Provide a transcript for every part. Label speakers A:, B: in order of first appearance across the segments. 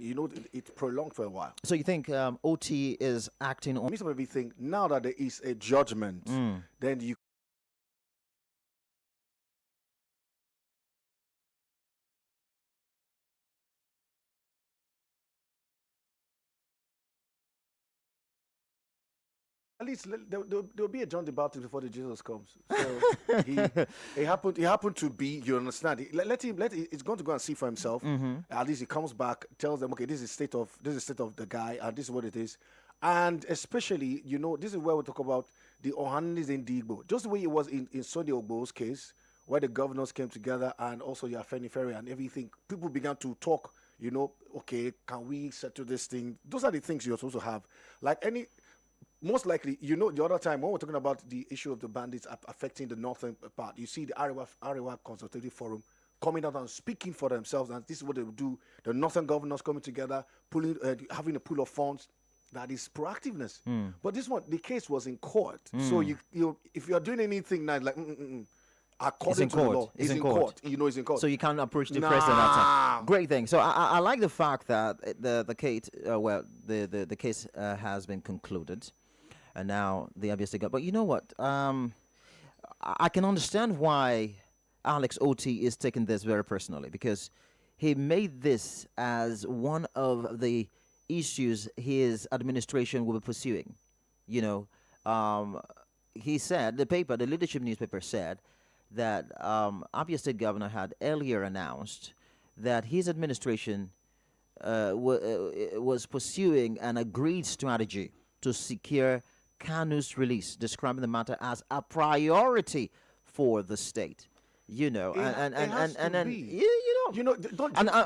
A: and it prolonged for a while.
B: So you think OT is acting on?
A: Midst of everything, now that there is a judgment, then you. At least there'll be a John the Baptist before the Jesus comes. So he happened to be. You understand? Let him. He's going to go and see for himself. At least he comes back, tells them, okay, this is state of the guy, and this is what it is. And especially, this is where we talk about the Ohanis in Digbo. Just the way it was in Sunday Ogbo's case, where the governors came together and also the Afeni Ferry and everything. People began to talk. Okay, can we settle this thing? Those are the things you're supposed to have. Most likely, the other time when we're talking about the issue of the bandits affecting the northern part, you see the Arewa Consultative Forum coming out and speaking for themselves, and this is what they will do. The northern governors coming together, having a pool of funds. That is proactiveness. But this one, the case was in court. So if you're doing anything now, like according to the law, it's in court. It's in court.
B: So you can't approach the president at time. Great thing. So I like the fact that the case, the case has been concluded. And now the Abia State government. But you know what? I can understand why Alex Oti is taking this very personally, because he made this as one of the issues his administration will be pursuing. He said, the leadership newspaper said that Abia State governor had earlier announced that his administration was pursuing an agreed strategy to secure Kanu's release, describing the matter as a priority for the state. And I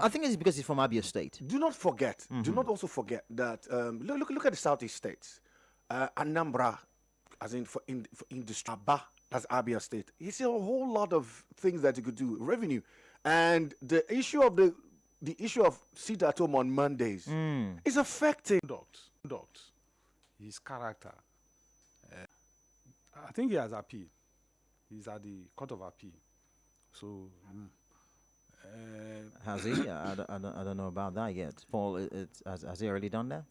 B: think it's because he's from Abia State.
A: Do not forget. Do not also forget that. Look at the Southeast states. Anambra, as in industry. That's Abia State. You see a whole lot of things that you could do. Revenue, and the issue of the issue of sit at home on Mondays is affecting
C: his character. I think he has appeal. He's at the Court of Appeal. So
B: has he? I don't know about that yet. Paul, has he already done that?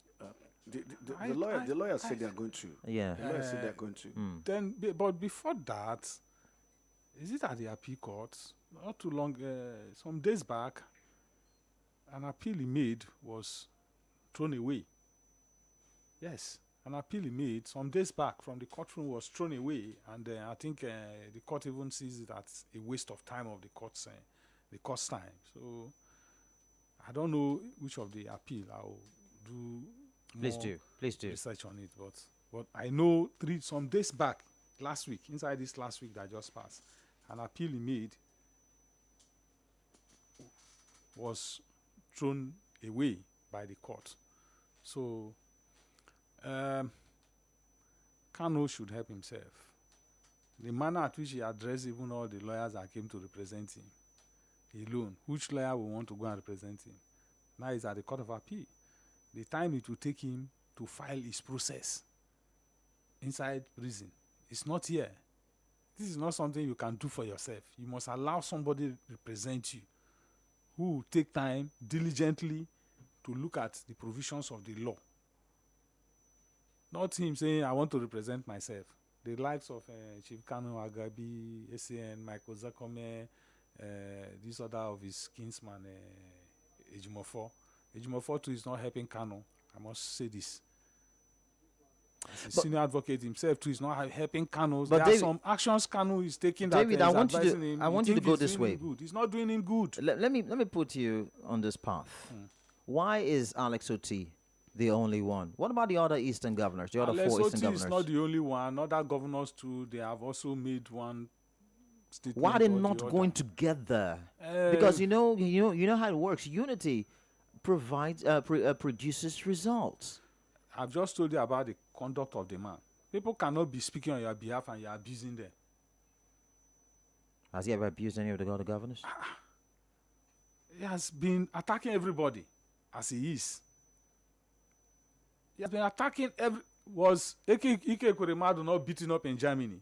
A: The lawyer said they're going to.
B: Yeah.
A: The lawyer said they're going to.
C: Then, but before that, is it at the appeal court? Not too long, some days back, an appeal he made was thrown away. Yes, an appeal he made some days back from the courtroom was thrown away, and I think the court even sees it as a waste of time of the court's time. So I don't know which of the appeal I'll do.
B: Please do
C: research on it. But I know some days back, inside this last week that just passed, an appeal he made was thrown away by the court. So Kanu should help himself. The manner at which he addressed even all the lawyers that came to represent him alone, which lawyer will want to go and represent him? Now he's at the Court of Appeal. The time it will take him to file his process inside prison is not here. This is not something you can do for yourself. You must allow somebody to represent you, who will take time diligently to look at the provisions of the law. Not him saying, I want to represent myself. The likes of Chief Kanu Agabi, SAN, Michael Zakome, this other of his kinsman, Ejimofor. Ejimofor too is not helping Kanu. I must say this. As a senior advocate himself too is not helping Kanu. There are some actions Kanu is taking that
B: David, I want you to go this way.
C: Good. He's not doing him good.
B: Let me put you on this path. Why is Alex Oti the only one? What about the other Eastern governors, the other four Eastern governors?
C: Is not the only one. Other governors too, they have also made one statement.
B: Why are they not going together? Because you know how it works. Unity provides produces results.
C: I've just told you about the conduct of the man. People cannot be speaking on your behalf and you're abusing them.
B: Has he ever abused any of the other governors?
C: He has been attacking everybody as he is. He has been attacking was Ike Kuremadu not beaten up in Germany?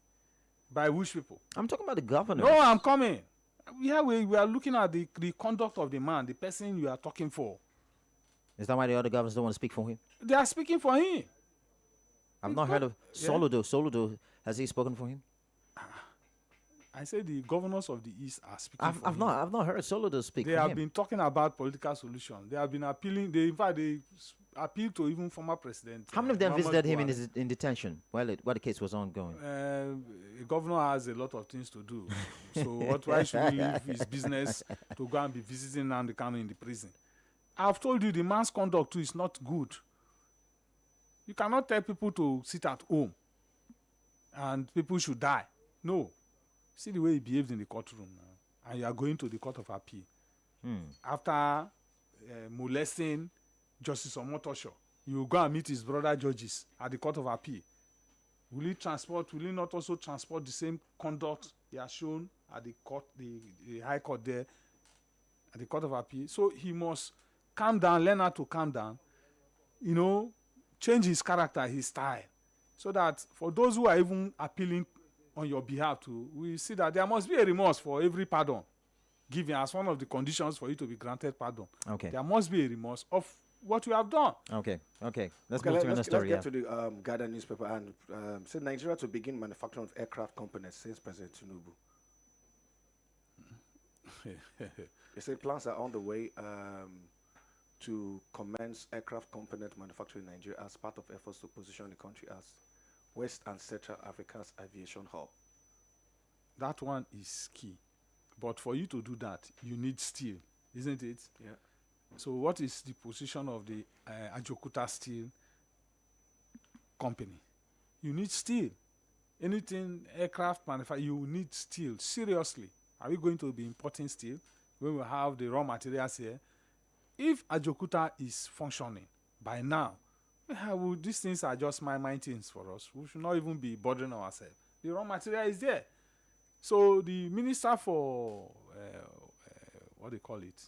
C: By which people?
B: I'm talking about the governors.
C: No, I'm coming. We are looking at the conduct of the man, the person you are talking for.
B: Is that why the other governors don't want to speak for him?
C: They are speaking for him.
B: I've not heard of
C: Yeah.
B: Soludo. Soludo, has he spoken for him?
C: I say the governors of the East are speaking for
B: I've
C: him.
B: not heard Soludo speak
C: They
B: for
C: have
B: him.
C: been talking about political solutions. They have been appealing. In fact, they appealed to even former president.
B: How many of them
C: Muhammadu
B: visited him
C: Buhari.
B: in detention while the case was ongoing?
C: A governor has a lot of things to do. So why should he leave his business to go and be visiting Nnamdi Kanu in the prison? I've told you the man's conduct too is not good. You cannot tell people to sit at home and people should die. No. See the way he behaved in the courtroom now. And you are going to the Court of Appeal. After molesting Justice Omotosho, you will go and meet his brother judges at the Court of Appeal. Will he not also transport the same conduct he has shown at the court, the High Court there, at the Court of Appeal? So he must calm down, learn how to calm down, change his character, his style, so that for those who are even appealing on your behalf to, we see that there must be a remorse for every pardon given as one of the conditions for you to be granted pardon.
B: Okay.
C: There must be a remorse of what you have done.
B: Okay. Let's
A: Okay,
B: move to another
A: let's
B: story.
A: get to the Ghana newspaper and said Nigeria to begin manufacturing of aircraft components since President Tinubu. They say plans are on the way to commence aircraft component manufacturing in Nigeria as part of efforts to position the country as West and Central Africa's aviation hub.
C: That one is key. But for you to do that, you need steel, isn't it?
A: Yeah.
C: So what is the position of the Ajokuta Steel Company? You need steel. Anything aircraft manufacturing, you need steel. Seriously. Are we going to be importing steel when we have the raw materials here? If Ajokuta is functioning by now, these things are just my things for us. We should not even be bothering ourselves. The raw material is there. So the minister for, what they call it?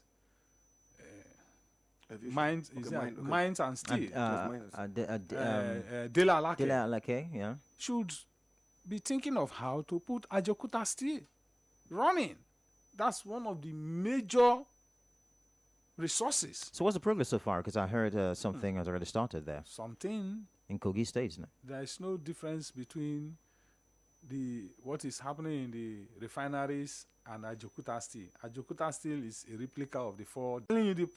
A: Aviation.
C: Mines,
A: Okay,
C: is
A: mine, okay.
C: mines and steel. Dela Alake
B: Dela Alake, yeah.
C: should be thinking of how to put Ajokuta Steel running. That's one of the major resources.
B: So what's the progress so far? Because I heard something has already started there
C: Something,
B: in Kogi State, isn't it?
C: there is no difference between what is happening in the refineries and Ajokuta Steel. Ajokuta Steel is a replica of the four.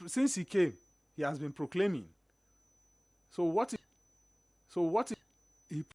C: Since he came, he has been proclaiming. So what is